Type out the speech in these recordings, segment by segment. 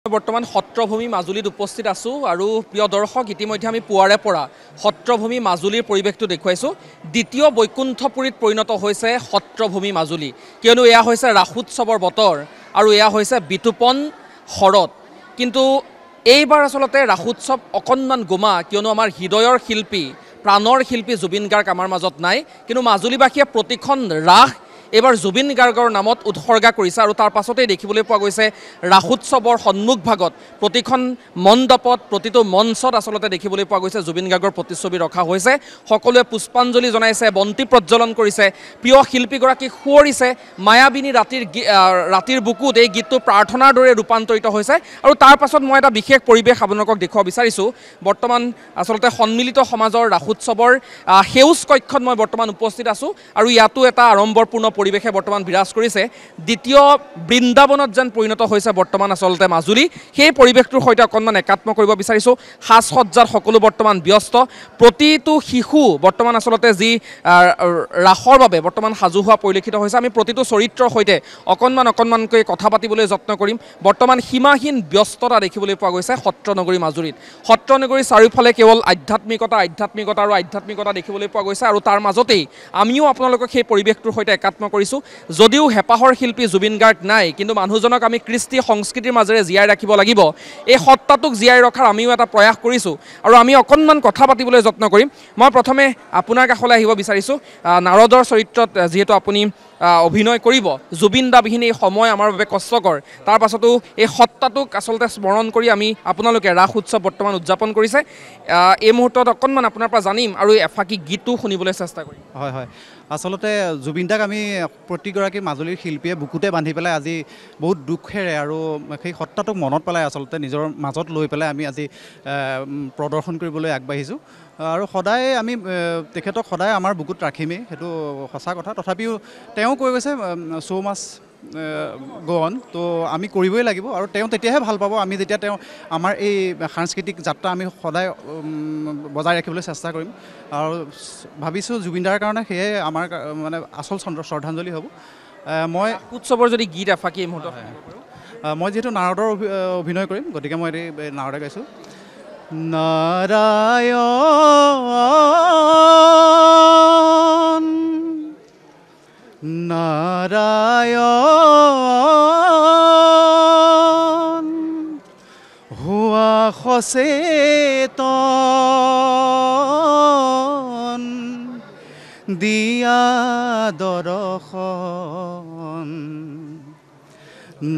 বৰ্তমান সত্ৰভূমি মাজুলীত উপস্থিত আছোঁ আৰু প্ৰিয় দৰ্শক ইতিমধ্যে আমি পুৱাৰে পৰা সত্ৰভূমি মাজুলীৰ পৰিৱেশটো দেখুৱাইছোঁ। দ্বিতীয় বৈকুণ্ঠপুৰীত পৰিণত হৈছে সত্ৰভূমি মাজুলী, কিয়নো এয়া হৈছে ৰাসোৎসৱৰ বতৰ আৰু এয়া হৈছে বিতুপন শৰৎ। কিন্তু এইবাৰ আচলতে ৰাসোৎসৱ অকণমান গোমা, কিয়নো আমাৰ হৃদয়ৰ শিল্পী প্ৰাণৰ শিল্পী জুবিন গাৰ্গ আমাৰ মাজত নাই। কিন্তু মাজুলীবাসীয়ে প্ৰতিখন ৰাস এইবাৰ জুবিন গাৰ্গৰ নামত উৎসৰ্গা কৰিছে আৰু তাৰ পাছতেই দেখিবলৈ পোৱা গৈছে ৰাসোৎসৱৰ সন্মুখভাগত প্ৰতিখন মণ্ডপত প্ৰতিটো মঞ্চত আচলতে দেখিবলৈ পোৱা গৈছে জুবিন গাৰ্গৰ প্ৰতিচ্ছবি ৰখা হৈছে। সকলোৱে পুষ্পাঞ্জলি জনাইছে, বন্তি প্ৰজ্বলন কৰিছে, প্ৰিয় শিল্পীগৰাকীক সুঁৱৰিছে। মায়াবিনী ৰাতিৰ বুকুত এই গীতটো প্ৰাৰ্থনাৰ দৰে ৰূপান্তৰিত হৈছে। আৰু তাৰ পাছত মই এটা বিশেষ পৰিৱেশ আপোনালোকক দেখুৱাব বিচাৰিছোঁ। বৰ্তমান আচলতে সন্মিলিত সমাজৰ ৰাসোৎসৱৰ সেউজ কক্ষত মই বৰ্তমান উপস্থিত আছোঁ আৰু ইয়াতো এটা আড়ম্বৰপূৰ্ণ পৰিৱেশে বৰ্তমান বিৰাজ কৰিছে। দ্বিতীয় বৃন্দাবনত যেন পৰিণত হৈছে বৰ্তমান আচলতে মাজুলী। সেই পৰিৱেশটোৰ সৈতে অকণমান একাত্ম কৰিব বিচাৰিছোঁ। সাজ সজ্জাত সকলো বৰ্তমান ব্যস্ত। প্ৰতিটো শিশু বৰ্তমান আচলতে যি ৰাসৰ বাবে বৰ্তমান সাজু হোৱা পৰিলক্ষিত হৈছে। আমি প্ৰতিটো চৰিত্ৰৰ সৈতে অকণমানকৈ কথা পাতিবলৈ যত্ন কৰিম। বৰ্তমান সীমাহীন ব্যস্ততা দেখিবলৈ পোৱা গৈছে সত্ৰনগৰী মাজুলীত। সত্ৰনগৰীৰ চাৰিওফালে কেৱল আধ্যাত্মিকতা দেখিবলৈ পোৱা গৈছে আৰু তাৰ মাজতেই আমিও আপোনালোকক সেই পৰিৱেশটোৰ সৈতে একাত্ম কৰিছোঁ। যদিও হেঁপাহৰ শিল্পী জুবিন গাৰ্গ নাই, কিন্তু মানুহজনক আমি কৃষ্টি সংস্কৃতিৰ মাজেৰে জীয়াই ৰাখিব লাগিব। এই সত্তাটোক জীয়াই ৰখাৰ আমিও এটা প্ৰয়াস কৰিছোঁ আৰু আমি অকণমান কথা পাতিবলৈ যত্ন কৰিম। মই প্ৰথমে আপোনাৰ কাষলৈ আহিব বিচাৰিছোঁ। নাৰদৰ চৰিত্ৰত যিহেতু আপুনি অভিনয় কৰিব, জুবিন দাবিহীন এই সময় আমাৰ বাবে কষ্টকৰ। তাৰ পাছতো এই সত্তাটোক আচলতে স্মৰণ কৰি আপোনালোকে ৰাস উৎসৱ বৰ্তমান উদযাপন কৰিছে। এই মুহূৰ্তত অকণমান আপোনাৰ পৰা জানিম আৰু এফাকি গীতো শুনিবলৈ চেষ্টা কৰিম। হয়, আচলতে জুবিন দাক আমি প্ৰতিগৰাকী মাজুলীৰ শিল্পীয়ে বুকুতে বান্ধি পেলাই আজি বহুত দুখেৰে আৰু সেই সত্তাটোক মনত পেলাই আচলতে নিজৰ মাজত লৈ পেলাই আমি আজি প্ৰদৰ্শন কৰিবলৈ আগবাঢ়িছোঁ। আৰু সদায় আমি তেখেতক সদায় আমাৰ বুকুত ৰাখিমেই, সেইটো সঁচা কথা। তথাপিও তেওঁ কৈ গৈছে শ্বো মাষ্ট গো অন, তো আমি কৰিবই লাগিব আৰু তেওঁ তেতিয়াহে ভাল পাব আমি যেতিয়া তেওঁ আমাৰ এই সাংস্কৃতিক যাত্ৰা আমি সদায় বজাই ৰাখিবলৈ চেষ্টা কৰিম। আৰু ভাবিছোঁ জুবিনদাৰ কাৰণে সেয়ে আমাৰ মানে আচল শ্ৰদ্ধাঞ্জলি হ'ব। মই উৎসৱৰ যদি গীত এফাকি এই মুহূৰ্তত মই যিহেতু নাৰদৰ অভিনয় কৰিম, গতিকে মই নাৰদে গাইছোঁ। নাৰায়ণ নাৰায়ণ হোৱা সচেতন দিয়া দৰ্শন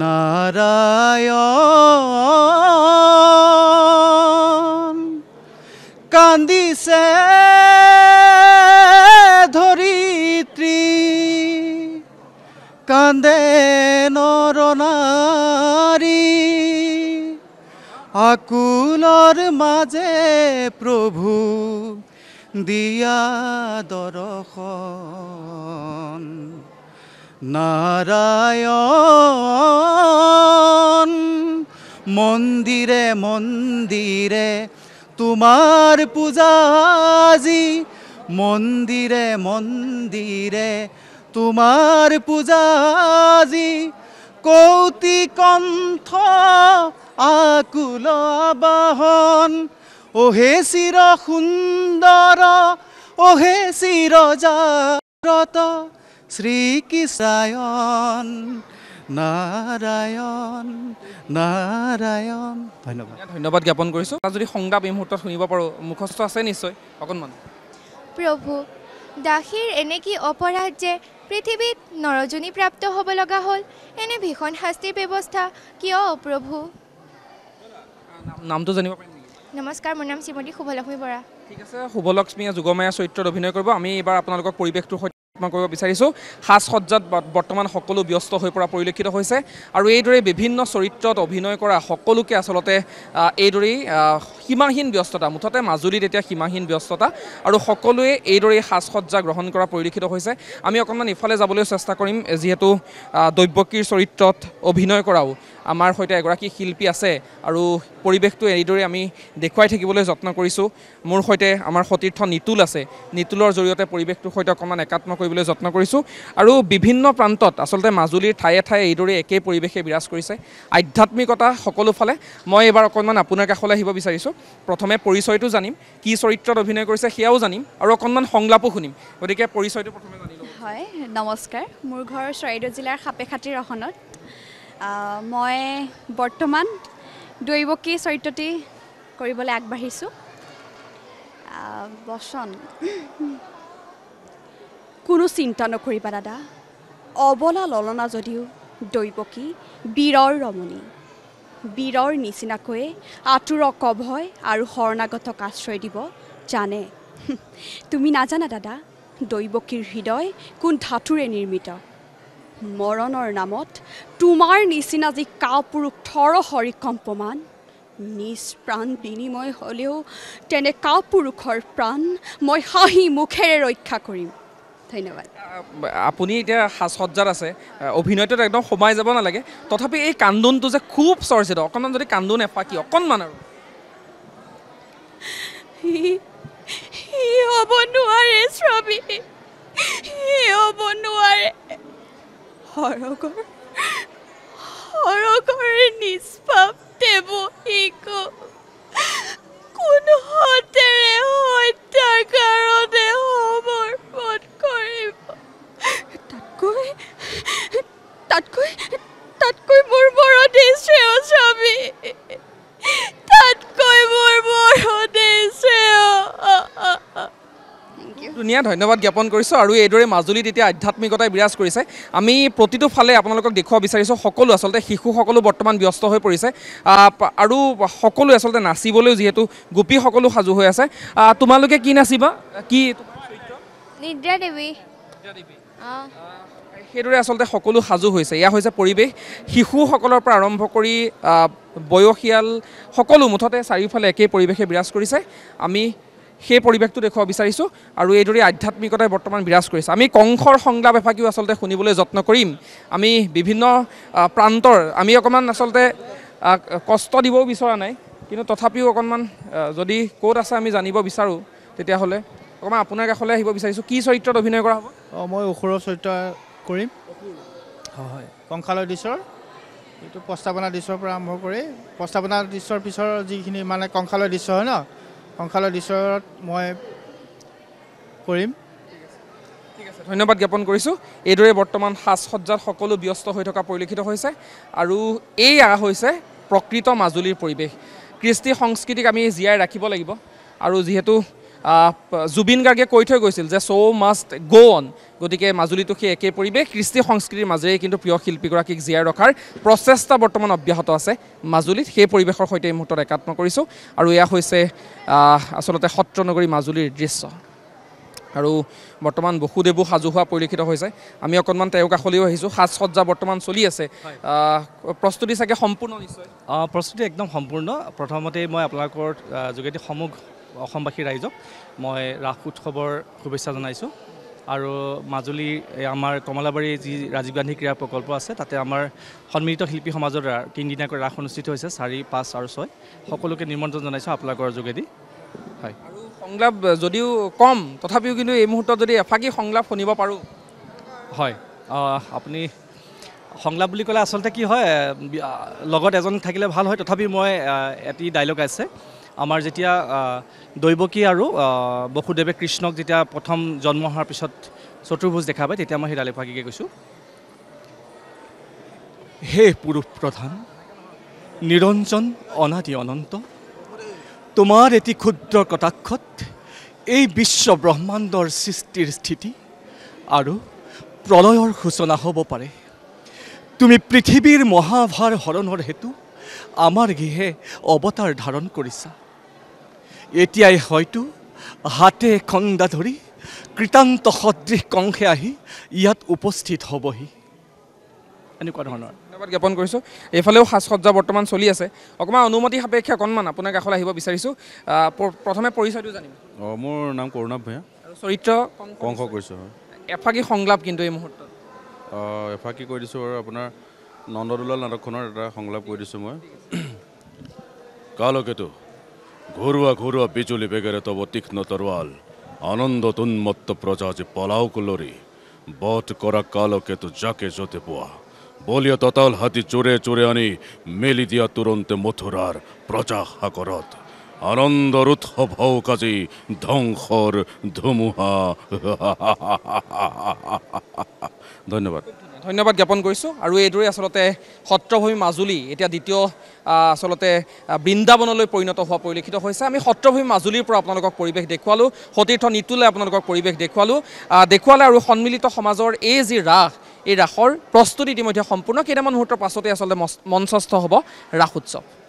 নাৰায়ণ কান্দিছে ধৰিত্ৰী কান্দে নৰনাৰী আকুলৰ মাজে প্ৰভু দিয়া দৰ্শন নাৰায়ণ মন্দিৰে মন্দিৰে তোমাৰ পূজা আজি মন্দিৰে মন্দিৰে তোমাৰ পূজা আজি কৌতি কণ্ঠ আকুল আবাহন অহে চিৰ সুন্দৰ অহে চিৰ জাগ্ৰত শ্ৰীকৃষ্ণ নাৰায়ণ নাৰায়ণ। ধন্যবাদ জ্ঞাপন কৰিছোঁ। যদি সংলাপ এই মুহূৰ্তত শুনিব পাৰোঁ, মুখস্থ আছে নিশ্চয় অকণমান। প্ৰভু, দাসীৰ এনে কি অপৰাধ যে পৃথিৱীত নৰজনী প্ৰাপ্ত হ'ব লগা হ'ল? এনে ভীষণ শাস্তিৰ ব্যৱস্থা কিয় প্ৰভু? নামটো জানিব পাৰিম নেকি? নমস্কাৰ, মোৰ নাম শ্ৰীমতী শুভলক্ষ্মী বৰা। ঠিক আছে, শুভলক্ষ্মীয়ে যোগমায়া চৰিত্ৰত অভিনয় কৰিব। আমি এইবাৰ আপোনালোকক পৰিৱেশটোৰ সৈতে কৰিব বিচাৰিছোঁ। সাজ সজ্জাত বৰ্তমান সকলো ব্যস্ত হৈ পৰা পৰিলক্ষিত হৈছে আৰু এইদৰে বিভিন্ন চৰিত্ৰত অভিনয় কৰা সকলোকে আচলতে এইদৰেই সীমাহীন ব্যস্ততা, মুঠতে মাজুলীত এতিয়া সীমাহীন ব্যস্ততা আৰু সকলোৱে এইদৰেই সাজ সজ্জা গ্ৰহণ কৰা পৰিলক্ষিত হৈছে। আমি অকণমান ইফালে যাবলৈ চেষ্টা কৰিম, যিহেতু দৈৱকীৰ চৰিত্ৰত অভিনয় কৰাও আমাৰ সৈতে এগৰাকী শিল্পী আছে আৰু পৰিৱেশটো এইদৰে আমি দেখুৱাই থাকিবলৈ যত্ন কৰিছোঁ। মোৰ সৈতে আমাৰ সতীৰ্থ নিতুল আছে, নিতুলৰ জৰিয়তে পৰিৱেশটোৰ সৈতে অকণমান একাত্ম কৰিবলৈ যত্ন কৰিছোঁ। আৰু বিভিন্ন প্ৰান্তত আচলতে মাজুলীৰ ঠায়ে ঠায়ে এইদৰে একেই পৰিৱেশে বিৰাজ কৰিছে, আধ্যাত্মিকতা সকলোফালে। মই এইবাৰ অকণমান আপোনাৰ কাষলৈ আহিব বিচাৰিছোঁ। প্ৰথমে পৰিচয়টো জানিম, কি চৰিত্ৰত অভিনয় কৰিছে সেয়াও জানিম, আৰু অকণমান সংলাপো শুনিম। গতিকে পৰিচয়টো প্ৰথমে জানি লওঁ। হয়, নমস্কাৰ। মোৰ ঘৰ চৰাইদেউ জিলাৰ সাপেখাতিৰ আসনত। মই বৰ্তমান দৈৱকী চৰিত্ৰটি কৰিবলৈ আগবাঢ়িছোঁ। বচন: কোনো চিন্তা নকৰিবা দাদা, অবলা ললনা যদিও দৈৱকী বীৰৰ ৰমণী। বীৰৰ নিচিনাকৈয়ে আতুৰক অভয় আৰু শৰণাগতক আশ্ৰয় দিব জানে। তুমি নাজানা দাদা, দৈৱকীৰ হৃদয় কোন ধাতুৰে নিৰ্মিত। মৰণৰ নামত তোমাৰ নিচিনা যি কাপুৰুষ থৰহৰি কম্পমান, নিজ প্ৰাণ বিনিময় হ'লেও তেনে কাপুৰুষৰ প্ৰাণ মই হাঁহি মুখেৰে ৰক্ষা কৰিম। ধন্যবাদ। আপুনি এতিয়া সাজ সজ্জাত আছে, অভিনয়টোত একদম সোমাই যাব নালাগে, তথাপি এই কান্দোনটো যে খুব চৰ্চিত, অকণমান যদি কান্দোন এফাকি অকণমান আৰু সি হ'ব নোৱাৰে স্বামী, সি হ'ব নোৱাৰে। সৰগৰ নিষ্পাপ দেৱকীক কোন হাতেৰে হত্যাৰ কাৰণে সমৰ্পণ কৰিব। তাতকৈ মোৰ মৰণেই শ্ৰেয় স্বামী, তাতকৈ মোৰ মৰণেই শ্ৰেয়। ধুনীয়া, ধন্যবাদ জ্ঞাপন কৰিছোঁ। আৰু এইদৰে মাজুলীত এতিয়া আধ্যাত্মিকতাই বিৰাজ কৰিছে। আমি প্ৰতিটো ফালে আপোনালোকক দেখুৱাব বিচাৰিছোঁ, সকলো আচলতে শিশুসকলো বৰ্তমান ব্যস্ত হৈ পৰিছে, আৰু সকলোৱে আচলতে নাচিবলৈও যিহেতু গোপী সকলো সাজু হৈ আছে। তোমালোকে কি নাচিবা? কি নিদ্ৰা দেৱী। সেইদৰে আচলতে সকলো সাজু হৈছে। এয়া হৈছে পৰিৱেশ, শিশুসকলৰ পৰা আৰম্ভ কৰি বয়সীয়াল সকলো, মুঠতে চাৰিওফালে একেই পৰিৱেশে বিৰাজ কৰিছে। আমি সেই পৰিৱেশটো দেখুৱাব বিচাৰিছোঁ, আৰু এইদৰে আধ্যাত্মিকতাই বৰ্তমান বিৰাজ কৰিছে। আমি কংসৰ সংলাপ এফাকিও আচলতে শুনিবলৈ যত্ন কৰিম। আমি বিভিন্ন প্ৰান্তৰ, আমি অকণমান আচলতে কষ্ট দিবও বিচৰা নাই, কিন্তু তথাপিও অকণমান যদি ক'ত আছে আমি জানিব বিচাৰোঁ, তেতিয়াহ'লে অকণমান আপোনাৰ কাষলৈ আহিব বিচাৰিছোঁ। কি চৰিত্ৰত অভিনয় কৰা হ'ব? মই অসুৰৰ চৰিত্ৰ কৰিম। হয়, কংসালয় দৃশ্যৰ এইটো প্ৰস্তাৱনা দৃশ্যৰ পৰা আৰম্ভ কৰি প্ৰস্তাৱনা দৃশ্যৰ পিছৰ যিখিনি মানে কংসালয় দৃশ্য হয় ন, কংসালয় দৃশ্যত মই কৰিম। ঠিক আছে, ধন্যবাদ জ্ঞাপন কৰিছোঁ। এইদৰে বৰ্তমান সাজ সজ্জাত সকলো ব্যস্ত হৈ থকা পৰিলক্ষিত হৈছে, আৰু এয়া হৈছে প্ৰকৃত মাজুলীৰ পৰিৱেশ। কৃষ্টি সংস্কৃতিক আমি জীয়াই ৰাখিব লাগিব, আৰু যিহেতু জুবিন গাৰ্গে কৈ থৈ গৈছিল যে শ্ব' মাষ্ট গ' অন, গতিকে মাজুলীটো সেই একেই পৰিৱেশ। কৃষ্টি সংস্কৃতিৰ মাজেৰে কিন্তু প্ৰিয় শিল্পীগৰাকীক জীয়াই ৰখাৰ প্ৰচেষ্টা বৰ্তমান অব্যাহত আছে মাজুলীত। সেই পৰিৱেশৰ সৈতে এই মুহূৰ্তত একাত্ম কৰিছোঁ, আৰু এয়া হৈছে আচলতে সত্ৰনগৰী মাজুলীৰ দৃশ্য। আৰু বৰ্তমান বসুদেৱো সাজু হোৱা পৰিলক্ষিত হৈছে। আমি অকণমান তেওঁৰ কাষলৈও আহিছোঁ। সাজ সজ্জা বৰ্তমান চলি আছে, প্ৰস্তুতি চাগে সম্পূৰ্ণ? নিশ্চয় প্ৰস্তুতি একদম সম্পূৰ্ণ। প্ৰথমতেই মই আপোনালোকৰ যোগেদি সমগ্ৰ অসমবাসী ৰাইজক মই ৰাস উৎসৱৰ শুভেচ্ছা জনাইছোঁ। আৰু মাজুলীৰ আমাৰ কমলাবাৰী যি ৰাজীৱ গান্ধী ক্ৰীড়া প্ৰকল্প আছে, তাতে আমাৰ সন্মিলিত শিল্পী সমাজৰ দ্বাৰা 3 দিনীয়াকৈ ৰাস অনুষ্ঠিত হৈছে, 4, 5 আৰু 6। সকলোকে নিমন্ত্ৰণ জনাইছোঁ আপোনালোকৰ যোগেদি। হয়, আৰু সংলাপ যদিও কম, তথাপিও কিন্তু এই মুহূৰ্তত যদি এফাকি সংলাপ শুনিব পাৰোঁ। হয়, আপুনি সংলাপ বুলি ক'লে আচলতে কি হয়, লগত এজন থাকিলে ভাল হয়। তথাপি মই এটি ডাইলগ আছে আমাৰ, যেতিয়া দৈৱকী আৰু বসুদেৱে কৃষ্ণক যেতিয়া প্ৰথম জন্ম হোৱাৰ পিছত চতুৰ্ভুজ দেখা পায়, তেতিয়া মই সেই ডাইলগ ফাঁকিকৈ কৈছোঁ: হে পুৰুষ প্ৰধান, নিৰঞ্জন অনাদি অনন্ত, তোমাৰ এটি ক্ষুদ্ৰ কটাক্ষত এই বিশ্ব ব্ৰহ্মাণ্ডৰ সৃষ্টিৰ স্থিতি আৰু প্ৰলয়ৰ সূচনা হ'ব পাৰে। তুমি পৃথিৱীৰ মহাভাৰ হৰণৰ হেতু আমাৰ গৃহে অৱতাৰ ধাৰণ কৰিছা। এতিয়াই হয়তো হাতে খণ্ডা ধৰি কৃতান্ত সদৃশ কংসে আহি ইয়াত উপস্থিত হ'বহি। এনেকুৱা ধৰণৰ ধন্যবাদ জ্ঞাপন কৰিছোঁ। এইফালেও সাজ সজ্জা বৰ্তমান চলি আছে। অকণমান অনুমতি সাপেক্ষে অকণমান আপোনাৰ কাষলৈ আহিব বিচাৰিছোঁ। প্ৰথমে পৰিচয়টো জানিম। মোৰ নাম কৰুণাভ ভূঞা, আৰু চৰিত্ৰ কংস কৰিছোঁ। এফাকি সংলাপ কিন্তু এই মুহূৰ্তত এফাকি কৈ দিছোঁ আৰু আপোনাৰ নন্দদুলাল নাটকখনৰ এটা সংলাপ কৈ দিছোঁ মই কালকেতু ঘৰুৱা ঘৰুৱা বিজুলী বেগেৰে তব তীক্ষ্ণ তৰোৱাল আনন্দত উন্মত্ত প্ৰজা যে পলাও কুলৰি বধ কৰা কালকেতু যাকে যতে পোৱা বলিয়া ততাল হাতী চোৰে চোৰে আনি মেলি দিয়া তুৰন্তে মথুৰাৰ প্ৰজা সাগৰত আনন্দৰ উৎসৱ হও কাজি ধ্বংসৰ ধুমুহা ধন্যবাদ ধন্যবাদ জ্ঞাপন কৰিছোঁ আৰু এইদৰে আচলতে সত্ৰভূমি মাজুলী এতিয়া দ্বিতীয় আচলতে বৃন্দাবনলৈ পৰিণত হোৱা পৰিলক্ষিত হৈছে আমি সত্ৰভূমি মাজুলীৰ পৰা আপোনালোকক পৰিৱেশ দেখুৱালোঁ সতীৰ্থ নিতুলে আপোনালোকক পৰিৱেশ দেখুৱালে আৰু সন্মিলিত সমাজৰ এই যি ৰাস এই ৰাসৰ প্ৰস্তুতি ইতিমধ্যে সম্পূৰ্ণ কেইটামান মুহূৰ্তৰ পাছতে আচলতে মঞ্চস্থ হ'ব ৰাস উৎসৱ